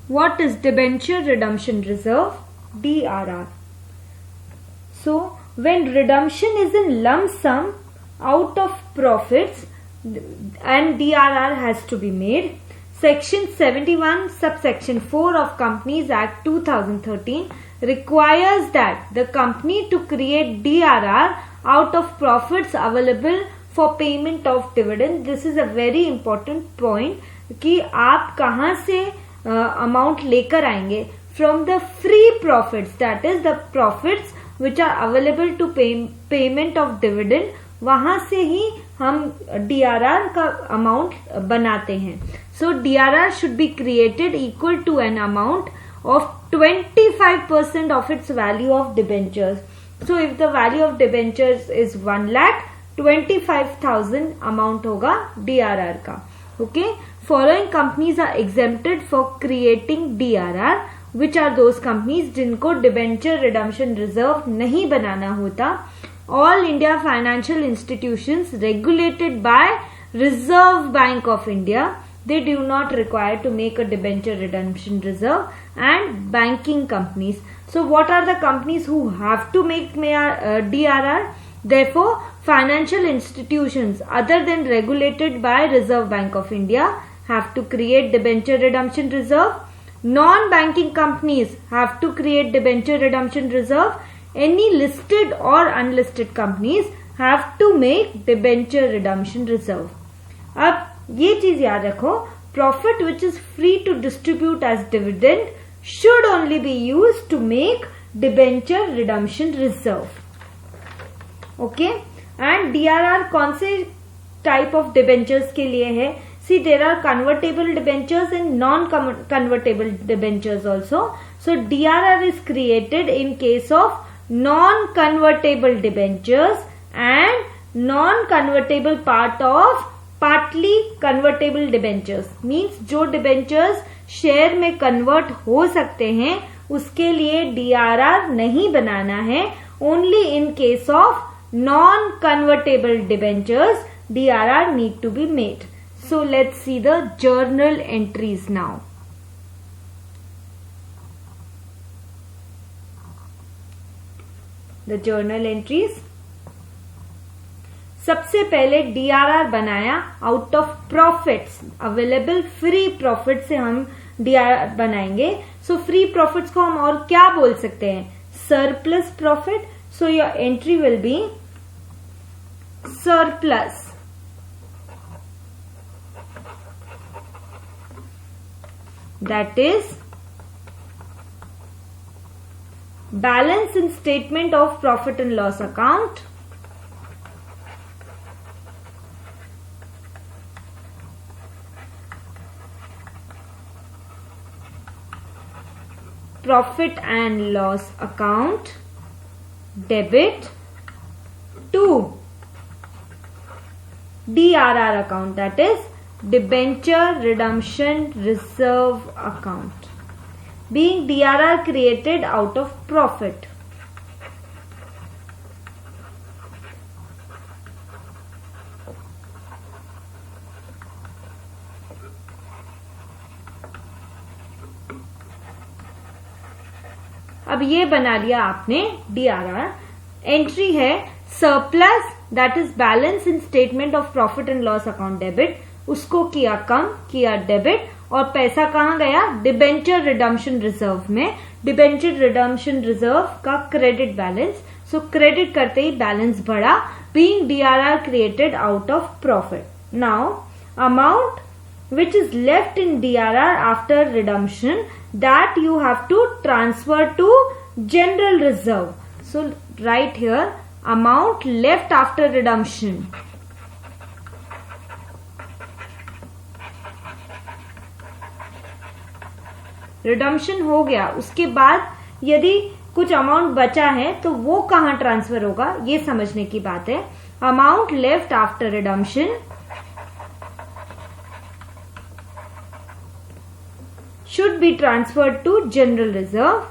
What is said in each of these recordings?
What is debenture redemption reserve? DRR. So when redemption is in lump sum out of profits and DRR has to be made, Section 71 subsection 4 of Companies Act 2013 requires that the company to create DRR out of profits available for payment of dividend. This is a very important point कि आप कहाँ से amount लेकर आएंगे from the free profits, that is the profits which are available to payment of dividend, वहां से ही हम DRR का अमाउंट बनाते हैं. So DRR should be created equal to an amount of 25% of its value of debentures. So if the value of debentures is 1 lakh, 25,000 amount होगा DRR का. Okay, following companies are exempted for creating DRR, which are those companies जिनको debenture redemption reserve नहीं बनाना होता. All India financial institutions regulated by Reserve Bank of India, they do not require to make a debenture redemption reserve, and banking companies. So what are the companies who have to make DRR? Therefore, financial institutions other than regulated by Reserve Bank of India have to create debenture redemption reserve. Non-banking companies have to create debenture redemption reserve. Any listed or unlisted companies have to make debenture redemption reserve. अब ये चीज याद रखो, profit which is free to distribute as dividend should only be used to make debenture redemption reserve. Okay, and DRR कौन से type of debentures के लिए है? See, there are convertible debentures and non-convertible debentures also. So DRR is created in case of non-convertible debentures and non-convertible part of partly convertible debentures. Means जो debentures share में convert हो सकते हैं उसके लिए DRR नहीं बनाना है. Only in case of non-convertible debentures DRR need to be made. So let's see the journal entries now. The journal entries. सबसे पहले DRR बनाया out of profits, available free profit से हम DRR बनाएंगे. सो फ्री प्रॉफिट्स को हम और क्या बोल सकते हैं? Surplus profit. So your entry will be surplus. That is balance in statement of profit and loss account, profit and loss account debit to DRR account, that is debenture redemption reserve account, being DRR created out of profit. अब ये बना लिया आपने DRR. Entry है surplus, that is balance in statement of profit and loss account debit. उसको किया कम, किया debit, और पैसा कहाँ गया? डिबेंचर रिडम्पशन रिजर्व में. डिबेंचर रिडम्पशन रिजर्व का क्रेडिट बैलेंस. सो क्रेडिट करते ही बैलेंस बढ़ा, being DRR created out of profit. Now amount which is left in DRR after redemption, that you have to transfer to general reserve. So write here amount left after redemption. Redemption हो गया, उसके बाद यदि कुछ amount बचा है तो वो कहां ट्रांसफर होगा, ये समझने की बात है. Amount left after redemption should be transferred to general reserve.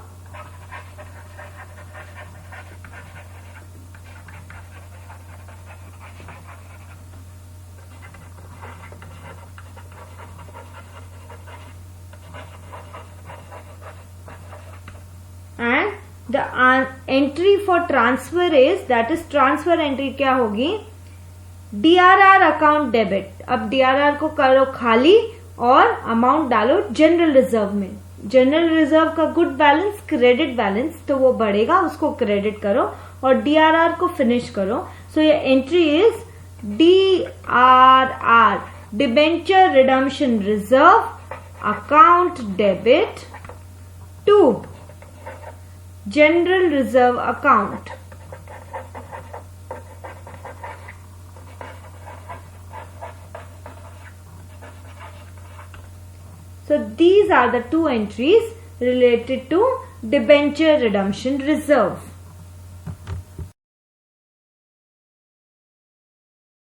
the entry for transfer is, that is transfer entry क्या होगी, DRR अकाउंट डेबिट. अब DRR को करो खाली और अमाउंट डालो जनरल रिजर्व में. जनरल रिजर्व का गुड बैलेंस क्रेडिट बैलेंस, तो वो बढ़ेगा, उसको क्रेडिट करो और DRR को फिनिश करो. सो ये entry is DRR, debenture redemption reserve account debit to general reserve account. So these are the two entries related to debenture redemption reserve.